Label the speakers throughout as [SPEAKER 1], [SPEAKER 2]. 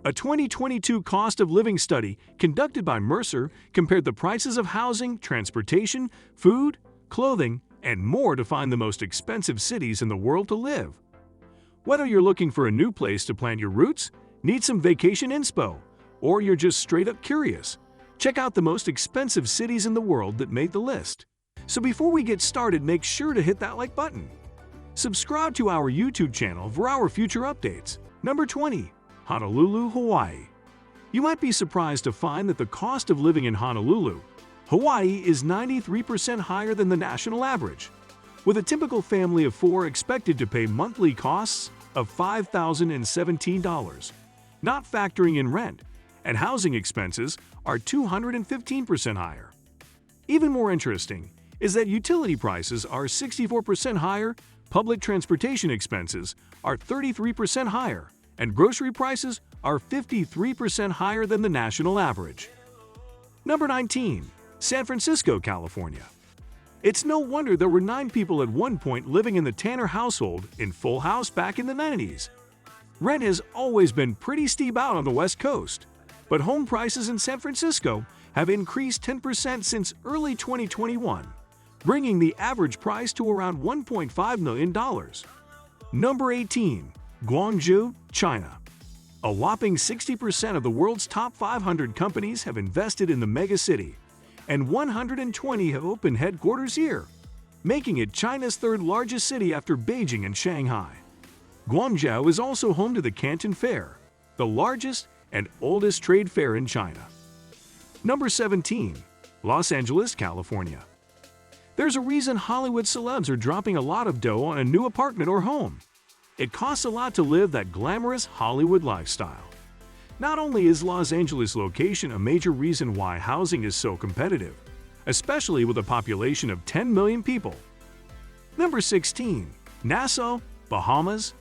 [SPEAKER 1] A 2022 cost of living study conducted by Mercer compared the prices of housing, transportation, food, clothing, and more to find the most expensive cities in the world to live. Whether you're looking for a new place to plant your roots, need some vacation inspo, or you're just straight up curious, check out the most expensive cities in the world that made the list. So before we get started, make sure to hit that like button. Subscribe to our YouTube channel for our future updates. Number 20. Honolulu, Hawaii. You might be surprised to find that the cost of living in Honolulu, Hawaii is 93% higher than the national average, with a typical family of 4 expected to pay monthly costs of $5,017, not factoring in rent, and housing expenses are 215% higher. Even more interesting is that utility prices are 64% higher, public transportation expenses are 33% higher, and grocery prices are 53% higher than the national average. Number 19. San Francisco, California. It's no wonder there were 9 people at one point living in the Tanner household in Full House back in the 90s. Rent has always been pretty steep out on the West Coast, but home prices in San Francisco have increased 10% since early 2021, bringing the average price to around $1.5 million. Number 18. Guangzhou, China. A whopping 60% of the world's top 500 companies have invested in the megacity, and 120 have opened headquarters here, making it China's 3rd largest city after Beijing and Shanghai. Guangzhou is also home to the Canton Fair, the largest and oldest trade fair in China. Number 17. Los Angeles, California. There's a reason Hollywood celebs are dropping a lot of dough on a new apartment or home. It costs a lot to live that glamorous Hollywood lifestyle. Not only is Los Angeles' location a major reason why housing is so competitive, especially with a population of 10 million people. Number 16. Nassau, Bahamas.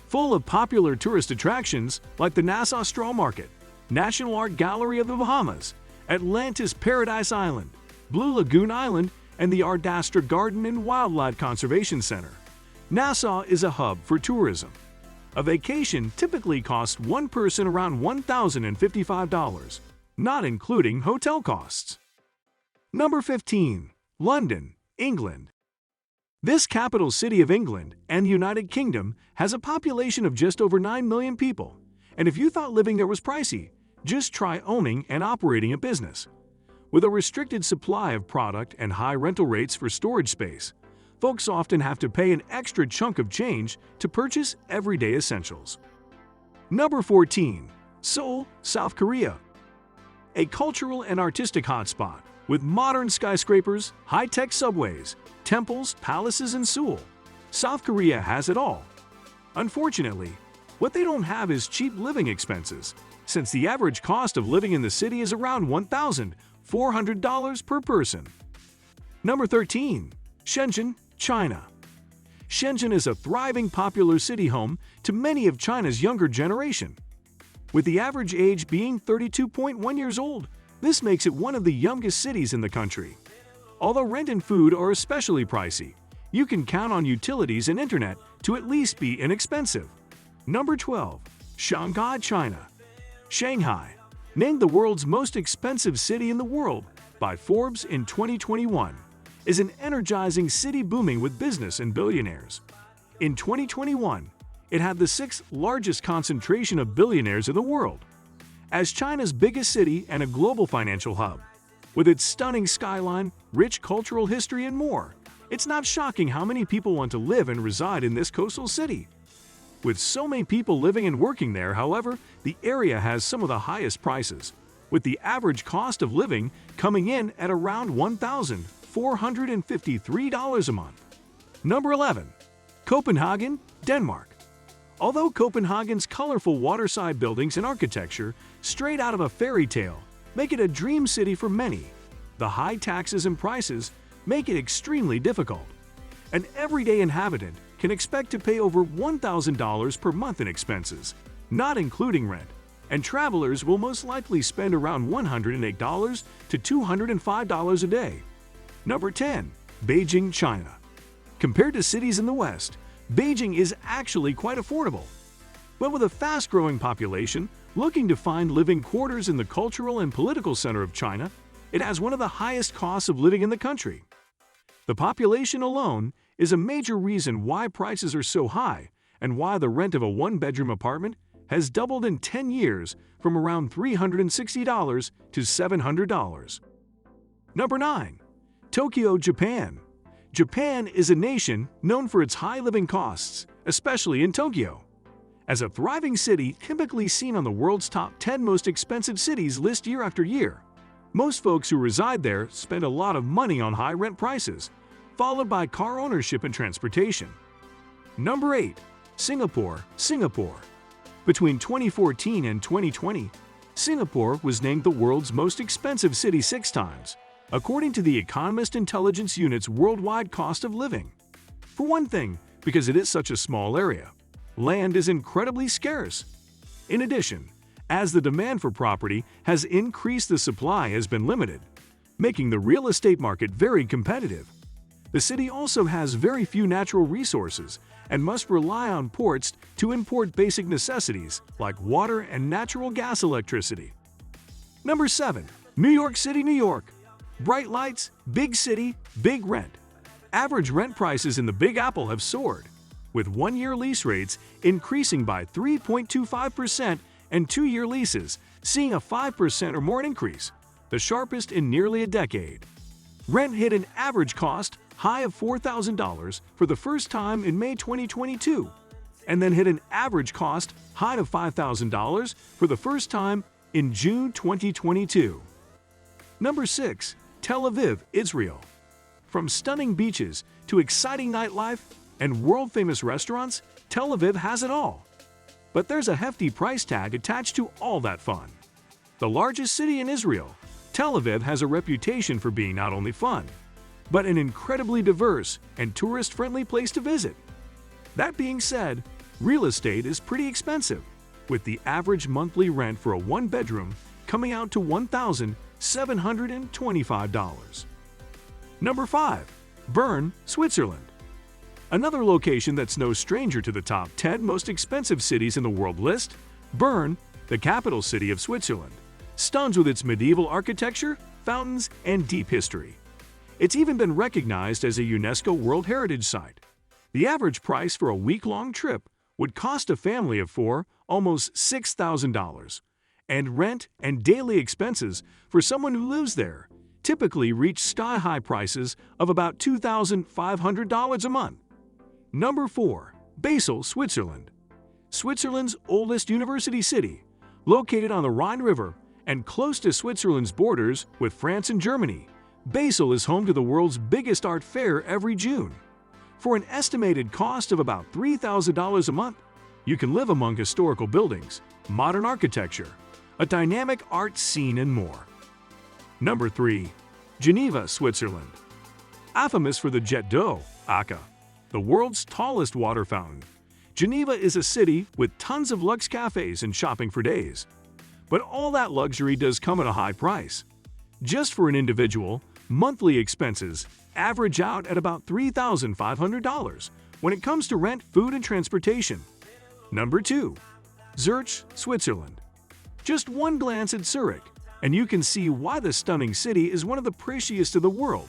[SPEAKER 1] Full of popular tourist attractions like the Nassau Straw Market, National Art Gallery of the Bahamas, Atlantis Paradise Island, Blue Lagoon Island, and the Ardastra Garden and Wildlife Conservation Center. Nassau is a hub for tourism. A vacation typically costs one person around $1,055, not including hotel costs. Number 15. London, England. This capital city of England and the United Kingdom has a population of just over 9 million people, and if you thought living there was pricey, just try owning and operating a business. With a restricted supply of product and high rental rates for storage space, folks often have to pay an extra chunk of change to purchase everyday essentials. Number 14. Seoul, South Korea. A cultural and artistic hotspot with modern skyscrapers, high-tech subways, temples, palaces, and Seoul. South Korea has it all. Unfortunately, what they don't have is cheap living expenses, since the average cost of living in the city is around $1,400 per person. Number 13. Shenzhen, China. Shenzhen is a thriving popular city home to many of China's younger generation. With the average age being 32.1 years old, this makes it one of the youngest cities in the country. Although rent and food are especially pricey, you can count on utilities and internet to at least be inexpensive. Number 12. Shanghai, China. Shanghai, named the world's most expensive city in the world by Forbes in 2021, is an energizing city booming with business and billionaires. In 2021, it had the 6th largest concentration of billionaires in the world. As China's biggest city and a global financial hub, with its stunning skyline, rich cultural history, and more, it's not shocking how many people want to live and reside in this coastal city. With so many people living and working there, however, the area has some of the highest prices, with the average cost of living coming in at around $1,453 a month. Number 11. Copenhagen, Denmark. Although Copenhagen's colorful waterside buildings and architecture, straight out of a fairy tale, make it a dream city for many, the high taxes and prices make it extremely difficult. An everyday inhabitant can expect to pay over $1,000 per month in expenses, not including rent, and travelers will most likely spend around $108 to $205 a day. Number 10. Beijing, China. Compared to cities in the West, Beijing is actually quite affordable. But with a fast-growing population, Looking to find living quarters in the cultural and political center of China, it has one of the highest costs of living in the country. The population alone is a major reason why prices are so high and why the rent of a one-bedroom apartment has doubled in 10 years from around $360 to $700. Number 9. Tokyo, Japan. Japan is a nation known for its high living costs, especially in Tokyo. As a thriving city typically seen on the world's top 10 most expensive cities list year after year, most folks who reside there spend a lot of money on high rent prices, followed by car ownership and transportation. Number 8. Singapore, Singapore. Between 2014 and 2020, Singapore was named the world's most expensive city 6 times, according to the Economist Intelligence Unit's worldwide cost of living. For one thing, because it is such a small area, land is incredibly scarce. In addition, as the demand for property has increased, the supply has been limited, making the real estate market very competitive. The city also has very few natural resources and must rely on ports to import basic necessities like water and natural gas electricity. Number 7. New York City, New York. Bright lights, big city, big rent. Average rent prices in the Big Apple have soared, with one-year lease rates increasing by 3.25% and two-year leases seeing a 5% or more increase, the sharpest in nearly a decade. Rent hit an average cost high of $4,000 for the first time in May 2022, and then hit an average cost high of $5,000 for the first time in June 2022. Number 6. Tel Aviv, Israel. From stunning beaches to exciting nightlife and world-famous restaurants, Tel Aviv has it all. But there's a hefty price tag attached to all that fun. The largest city in Israel, Tel Aviv has a reputation for being not only fun, but an incredibly diverse and tourist-friendly place to visit. That being said, real estate is pretty expensive, with the average monthly rent for a one-bedroom coming out to $1,725. Number 5. Bern, Switzerland. Another location that's no stranger to the top 10 most expensive cities in the world list, Bern, the capital city of Switzerland, stuns with its medieval architecture, fountains, and deep history. It's even been recognized as a UNESCO World Heritage Site. The average price for a week-long trip would cost a family of 4 almost $6,000, and rent and daily expenses for someone who lives there typically reach sky-high prices of about $2,500 a month. Number 4. Basel, Switzerland. Switzerland's oldest university city, located on the Rhine River and close to Switzerland's borders with France and Germany, Basel is home to the world's biggest art fair every June. For an estimated cost of about $3,000 a month, you can live among historical buildings, modern architecture, a dynamic art scene, and more. Number 3. Geneva, Switzerland. Infamous for the Jet d'eau, Aka, the world's tallest water fountain, Geneva is a city with tons of luxe cafes and shopping for days. But all that luxury does come at a high price. Just for an individual, monthly expenses average out at about $3,500 when it comes to rent, food, and transportation. Number 2. Zurich, Switzerland. Just one glance at Zurich, and you can see why the stunning city is one of the prettiest of the world.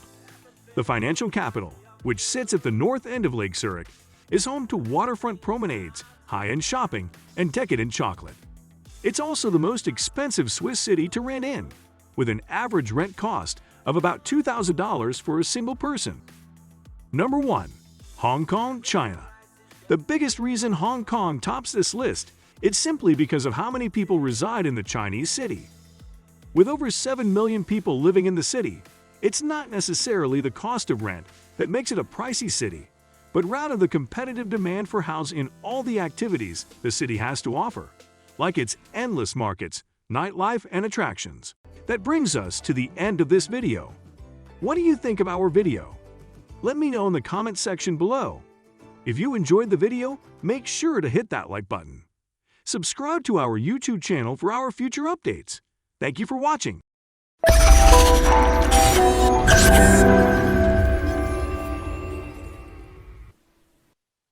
[SPEAKER 1] The financial capital, which sits at the north end of Lake Zurich, is home to waterfront promenades, high-end shopping, and decadent chocolate. It's also the most expensive Swiss city to rent in, with an average rent cost of about $2,000 for a single person. Number 1. Hong Kong, China. The biggest reason Hong Kong tops this list is simply because of how many people reside in the Chinese city. With over 7 million people living in the city, it's not necessarily the cost of rent that makes it a pricey city, but rather the competitive demand for housing in all the activities the city has to offer, like its endless markets, nightlife, and attractions. That brings us to the end of this video. What do you think of our video? Let me know in the comment section below. If you enjoyed the video, make sure to hit that like button. Subscribe to our YouTube channel for our future updates. Thank you for watching.